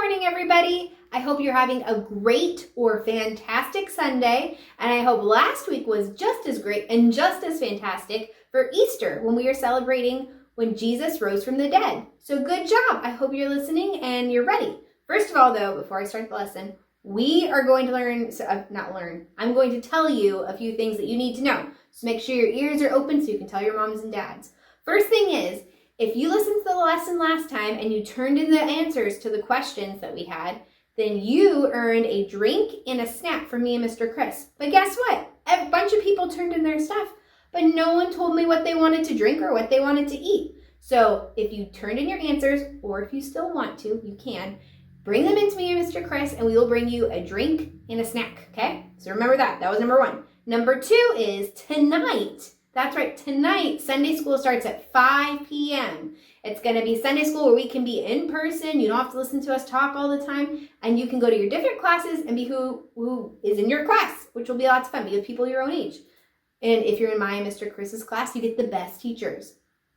morning, everybody. I hope you're having a great or fantastic Sunday, and I hope last week was just as great and just as fantastic for Easter when we are celebrating when Jesus rose from the dead. So good job. I hope you're listening and you're ready. First of all, though, before I start the lesson, we are going to I'm going to tell you a few things that you need to know. So make sure your ears are open so you can tell your moms and dads. First thing is, if you listened to the lesson last time and you turned in the answers to the questions that we had, then you earned a drink and a snack from me and Mr. Chris. But guess what? A bunch of people turned in their stuff, but no one told me what they wanted to drink or what they wanted to eat. So if you turned in your answers, or if you still want to, you can, bring them in to me and Mr. Chris, and we will bring you a drink and a snack, okay? So remember that. That was number one. Number two is tonight. That's right, tonight, Sunday school starts at 5 p.m. It's going to be Sunday school where we can be in person. You don't have to listen to us talk all the time. And you can go to your different classes and be who is in your class, which will be lots of fun. Be with people your own age. And if you're in my and Mr. Chris's class, you get the best teachers.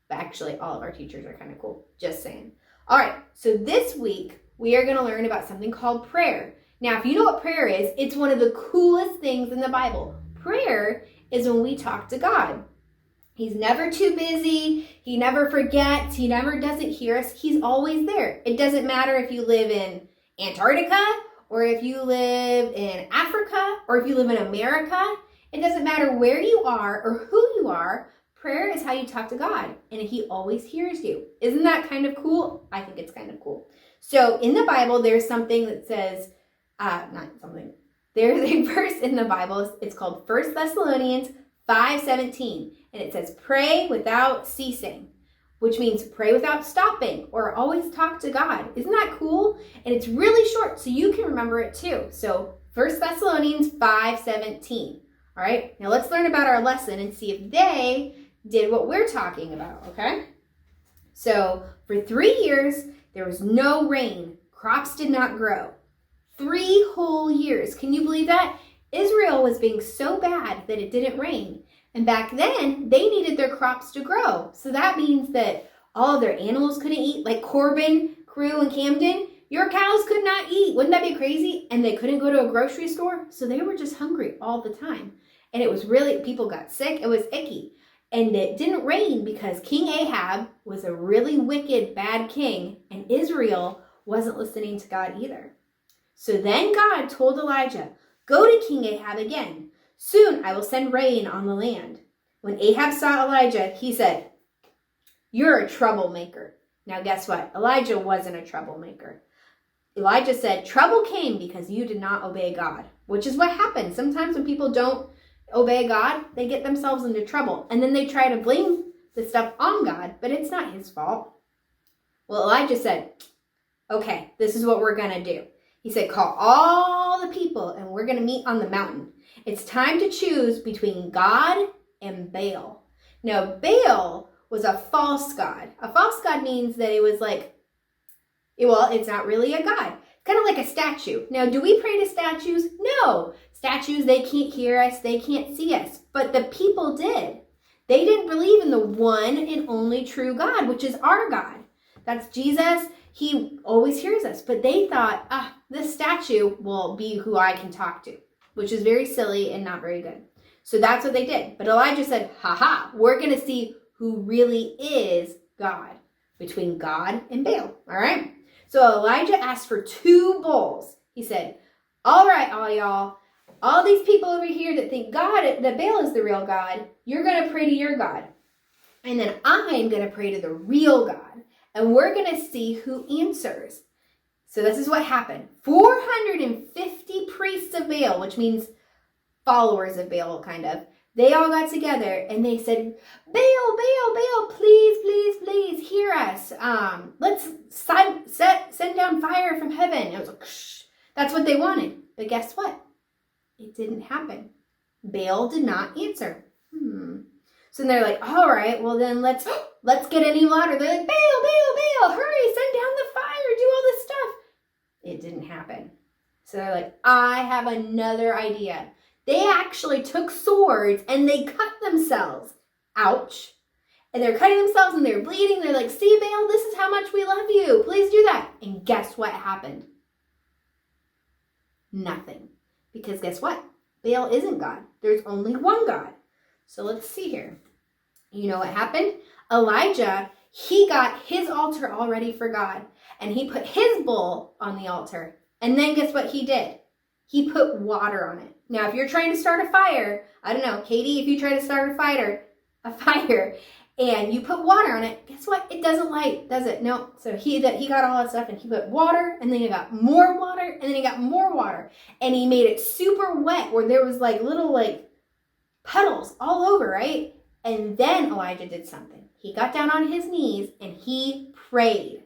But actually, all of our teachers are kind of cool. Just saying. All right, so this week, we are going to learn about something called prayer. Now, if you know what prayer is, it's one of the coolest things in the Bible. Prayer is when we talk to God. He's never too busy. He never forgets. He never doesn't hear us. He's always there. It doesn't matter if you live in Antarctica or if you live in Africa or if you live in America. It doesn't matter where you are or who you are. Prayer is how you talk to God, and He always hears you. Isn't that kind of cool? I think it's kind of cool. So in the Bible, there's something that says, there's a verse in the Bible. It's called 1 Thessalonians 5:17, and it says, pray without ceasing, which means pray without stopping or always talk to God. Isn't that cool? And it's really short, so you can remember it too. So 1 Thessalonians 5:17. All right, now let's learn about our lesson and see if they did what we're talking about, okay? So for 3 years, there was no rain. Crops did not grow. 3 whole years. Can you believe that? Israel was being so bad that it didn't rain. And back then, they needed their crops to grow. So that means that all of their animals couldn't eat, like Corbin, Crew, and Camden. Your cows could not eat. Wouldn't that be crazy? And they couldn't go to a grocery store. So they were just hungry all the time. And it was really, people got sick. It was icky. And it didn't rain because King Ahab was a really wicked, bad king. And Israel wasn't listening to God either. So then God told Elijah, go to King Ahab again. Soon I will send rain on the land. When Ahab saw Elijah, he said, you're a troublemaker. Now guess what? Elijah wasn't a troublemaker. Elijah said, trouble came because you did not obey God, which is what happens. Sometimes when people don't obey God, they get themselves into trouble. And then they try to blame the stuff on God, but it's not his fault. Well, Elijah said, okay, this is what we're going to do. He said, call all the people and we're going to meet on the mountain. It's time to choose between God and Baal. Now, Baal was a false god. A false god means that it was like, well, it's not really a god. Kind of like a statue. Now, do we pray to statues? No. Statues, they can't hear us. They can't see us. But the people did. They didn't believe in the one and only true God, which is our God. That's Jesus. He always hears us. But they thought, this statue will be who I can talk to, which is very silly and not very good. So that's what they did. But Elijah said, we're going to see who really is God, between God and Baal. All right? So Elijah asked for 2 bulls. He said, all right, all y'all, all these people over here that think that Baal is the real God, you're going to pray to your God. And then I'm going to pray to the real God. And we're going to see who answers. So this is what happened. 450 priests of Baal, which means followers of Baal, kind of. They all got together and they said, Baal, Baal, Baal, please, please, please hear us. Let's send down fire from heaven. It was like, shh. That's what they wanted. But guess what? It didn't happen. Baal did not answer. So they're like, all right, well then let's get any louder. They're like, Baal, Baal, Baal, hurry, send down the fire, do all this stuff. It didn't happen. So they're like, I have another idea. They actually took swords and they cut themselves. Ouch. And they're cutting themselves and they're bleeding. They're like, see, Baal, this is how much we love you. Please do that. And guess what happened? Nothing. Because guess what? Baal isn't God. There's only one God. So let's see here. You know what happened? Elijah, he got his altar all ready for God. And he put his bull on the altar. And then guess what he did? He put water on it. Now, if you're trying to start a fire, I don't know, Katie, if you try to start a fire, and you put water on it, guess what? It doesn't light, does it? No. So he got all that stuff, and he put water, and then he got more water, and then he got more water. And he made it super wet where there was like little like puddles all over, right? And then Elijah did something. He got down on his knees, and he prayed.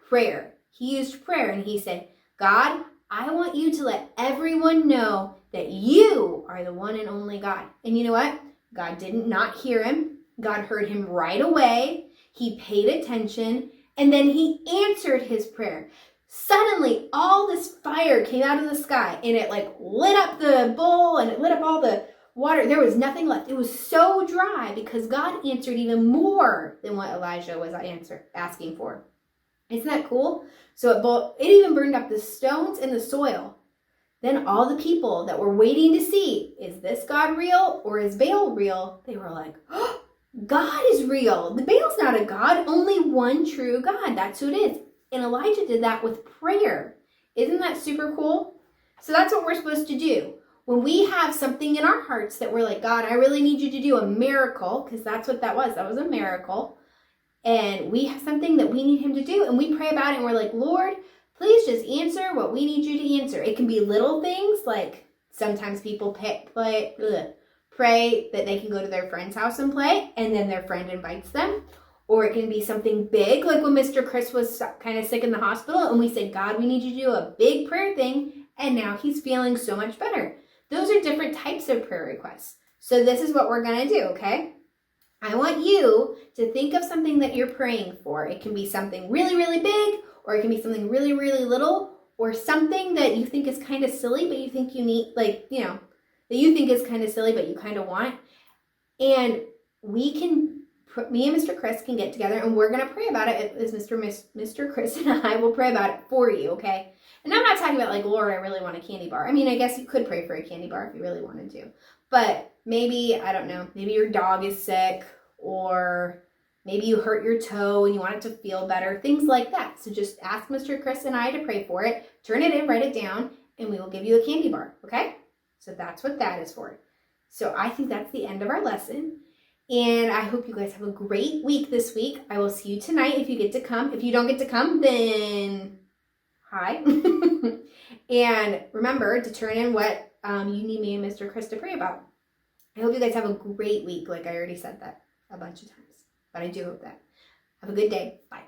Prayer. He used prayer, and he said, God, I want you to let everyone know that you are the one and only God. And you know what? God didn't not hear him. God heard him right away. He paid attention, and then he answered his prayer. Suddenly, all this fire came out of the sky, and it like lit up the bowl, and it lit up all the water. There was nothing left. It was so dry because God answered even more than what Elijah was asking for. Isn't that cool? So it even burned up the stones and the soil. Then all the people that were waiting to see, is this God real or is Baal real? They were like, oh, God is real. The Baal's not a God, only one true God. That's who it is. And Elijah did that with prayer. Isn't that super cool? So that's what we're supposed to do. When we have something in our hearts that we're like, God, I really need you to do a miracle, because that's what that was. That was a miracle. And we have something that we need him to do, and we pray about it, and we're like, Lord, please just answer what we need you to answer. It can be little things, like sometimes people pray that they can go to their friend's house and play, and then their friend invites them. Or it can be something big, like when Mr. Chris was kind of sick in the hospital, and we said, God, we need you to do a big prayer thing, and now he's feeling so much better. Those are different types of prayer requests. So this is what we're going to do, okay? I want you to think of something that you're praying for. It can be something really, really big, or it can be something really, really little, or something that you think is kind of silly, but you think you need, like, you know, that you think is kind of silly, but you kind of want. And me and Mr. Chris can get together, and we're going to pray about it. As Mr. Chris and I will pray about it for you, okay? And I'm not talking about like, Lord, I really want a candy bar. I mean, I guess you could pray for a candy bar if you really wanted to. But maybe, I don't know, maybe your dog is sick, or maybe you hurt your toe and you want it to feel better, things like that. So just ask Mr. Chris and I to pray for it, turn it in, write it down, and we will give you a candy bar, okay? So that's what that is for. So I think that's the end of our lesson. And I hope you guys have a great week this week. I will see you tonight if you get to come. If you don't get to come, then hi. And remember to turn in what you need me and Mr. Chris to pray about. I hope you guys have a great week. Like I already said that a bunch of times, but I do hope that. Have a good day. Bye.